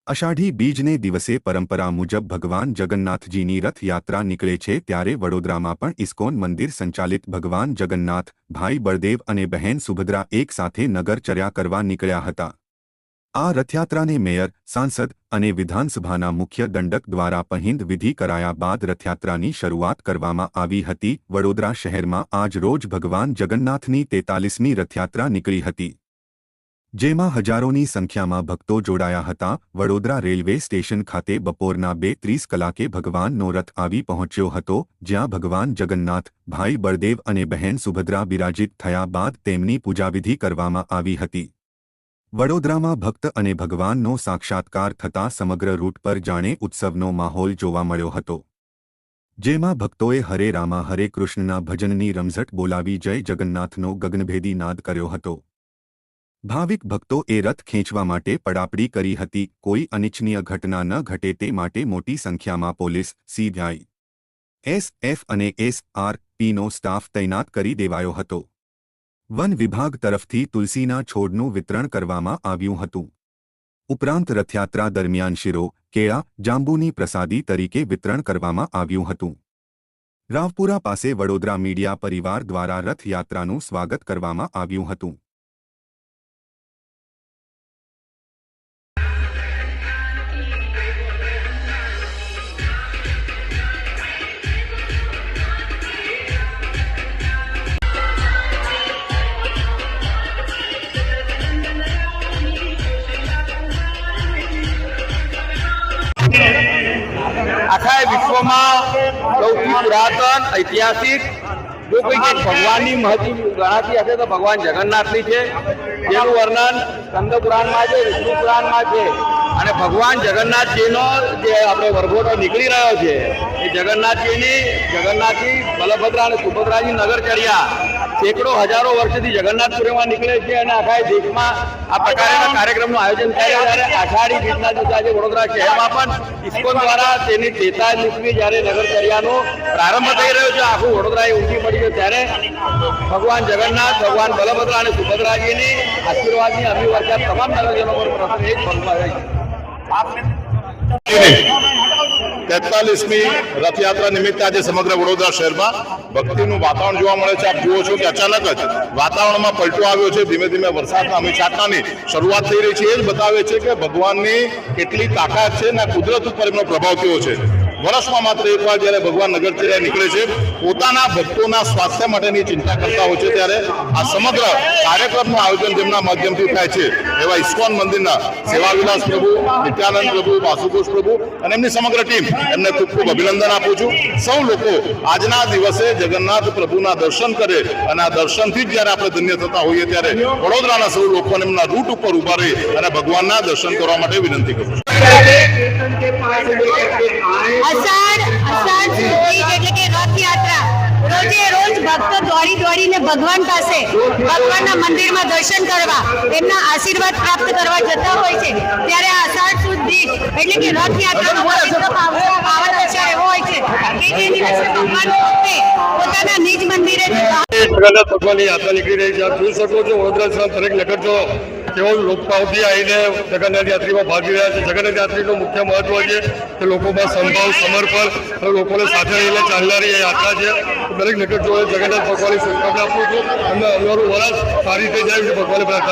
અષાઢી બીજને દિવસે પરંપરા મુજબ ભગવાન જગન્નાથજીની રથયાત્રા નીકળે છે ત્યારે વડોદરામાં પણ ઇસ્કોન મંદિર સંચાલિત ભગવાન જગન્નાથ, ભાઈ બળદેવ અને બહેન સુભદ્રા એક સાથે નગરચર્યા કરવા નીકળ્યા હતા। આ રથયાત્રાને મેયર, સાંસદ અને વિધાનસભાના મુખ્ય દંડક દ્વારા પહિંદ વિધિ કરાયા બાદ રથયાત્રાની શરૂઆત કરવામાં આવી હતી। વડોદરા શહેરમાં આજ રોજ ભગવાન જગન્નાથની 43મી રથયાત્રા નીકળી હતી, જેમાં હજારોની સંખ્યામાં ભક્તો જોડાયા હતા। વડોદરા રેલવે સ્ટેશન ખાતે બપોરના 2:30 કલાકે ભગવાનનો રથ આવી પહોંચ્યો હતો, જ્યાં ભગવાન જગન્નાથ, ભાઈ બળદેવ અને બહેન સુભદ્રા બિરાજિત થયા બાદ તેમની પૂજાવિધિ કરવામાં આવી હતી। વડોદરામાં ભક્ત અને ભગવાનનો સાક્ષાત્કાર થતાં સમગ્ર રૂટ પર જાણે ઉત્સવનો માહોલ જોવા મળ્યો હતો, જેમાં ભક્તોએ હરે રામા હરે કૃષ્ણના ભજનની રમઝટ બોલાવી જય જગન્નાથનો ગગનભેદી નાદ કર્યો હતો। ભાવિક ભક્તોએ રથ ખેંચવા માટે પડાપડી કરી હતી। કોઈ અનિચ્છનીય ઘટના ન ઘટે તે માટે મોટી સંખ્યામાં પોલીસ, સીઆઈ, એસએફ અને એસઆરપીનો સ્ટાફ તૈનાત કરી દેવાયો હતો। વન વિભાગ તરફથી તુલસીના છોડનું વિતરણ કરવામાં આવ્યું હતું। ઉપરાંત રથયાત્રા દરમિયાન શીરો, કેળા, જાંબુની પ્રસાદી તરીકે વિતરણ કરવામાં આવ્યું હતું। રાવપુરા પાસે વડોદરા મીડિયા પરિવાર દ્વારા રથયાત્રાનું સ્વાગત કરવામાં આવ્યું હતું। આખા વિશ્વમાં સૌથી પુરાતન ઐતિહાસિક જો કોઈ ભગવાનની મહત્વ ગણાતી હશે તો ભગવાન જગન્નાથની છે, જેનું વર્ણન સ્કંદ પુરાણમાં છે, વિષ્ણુ પુરાણમાં છે। અને ભગવાન જગન્નાથજીનો જે આપણે વરઘોડો નીકળી રહ્યો છે એ જગન્નાથજી બલભદ્રા અને સુભદ્રાજી નગરચર્યા સેંકડો હજારો વર્ષથી જગન્નાથપુરીમાં નીકળે છે અને આખા દેશમાં આ પ્રકારના કાર્યક્રમનું આયોજન થાય। ત્યારે આષાઢી બીજના દિવસે આજે વડોદરા શહેરમાં પણ ઇસ્કોન દ્વારા તેની 43મી જ્યારે નગરચર્યાનો પ્રારંભ થઈ રહ્યો છે, આખું વડોદરા એ ઉમટી પડી છે। ત્યારે ભગવાન જગન્નાથ, ભગવાન બલભદ્રા અને સુભદ્રાજીની આશીર્વાદની અભિવર્ષા તમામ નગરજનો પર પ્રથમ એ જ પગમાં રહી છે। 43મી રથયાત્રા નિમિત્તે આજે સમગ્ર વડોદરા શહેરમાં ભક્તિનું વાતાવરણ જોવા મળે છે। આપ જુઓ છો કે અચાનક જ વાતાવરણમાં પલટો આવ્યો છે, ધીમે ધીમે વરસાદના અમીછાટની શરૂઆત થઈ રહી છે। એ જ બતાવે છે કે ભગવાનની કેટલી તાકાત છે અને કુદરત ઉપર એમનો પ્રભાવ કેવો છે। વર્ષમાં માત્ર એકવાર જ્યારે ભગવાન નગરચર્યા નીકળે છે, પોતાના ભક્તોના સ્વાસ્થ્ય માટેની ચિંતા કરતા હોય છે, ત્યારે આ સમગ્ર કાર્યક્રમનું આયોજન જેમના માધ્યમથી થાય છે એવા ઇસ્કોન મંદિરના સેવાવિલાસ પ્રભુ, નિત્યાનંદ પ્રભુ, વાસુતોષ પ્રભુ અને એમની સમગ્ર ટીમ, એમને ખૂબ ખૂબ અભિનંદન આપું છું। સૌ લોકો આજના દિવસે જગન્નાથ પ્રભુના દર્શન કરે અને આ દર્શનથી જ જ્યારે આપણે ધન્ય થતા હોઈએ ત્યારે વડોદરાના સૌ લોકોને એમના રૂટ ઉપર ઉભા રહી અને ભગવાનના દર્શન કરવા માટે વિનંતી કરું છું। અષાઢ એટલે કે રથયાત્રા રોજે રોજ ભક્તો દોડીને ભગવાન પાસે, ભગવાનના મંદિરમાં દર્શન કરવા, એમના આશીર્વાદ પ્રાપ્ત કરવા જતા હોય છે। ત્યારે અષાઢ સુદ બીજ એટલે કે રથયાત્રાનો પાવન અવસર એવો હોય છે કે જે દિવસે ભગવાન પોતાના નિજ મંદિરે જગન્નાથ ભગવાનની યાત્રા નીકળી રહી છે। આપ જોઈ શકો છો વડોદરા શહેરના દરેક નગરજનો કેવો લોકભાવથી આવીને જગન્નાથ યાત્રીમાં ભાગ લઈ રહ્યા છે। જગન્નાથ યાત્રીનું મુખ્ય મહત્વ છે કે લોકોમાં સંભાવ, સમર્પણ, લોકોને સાથે રહીને ચાલનારી એ યાત્રા છે। દરેક નગરજનોએ જગન્નાથ ભગવાનની શુભકામના આપું છું, એમને અમારું વર્ષ સારી રીતે જાય છે ભગવાનને પ્રાર્થના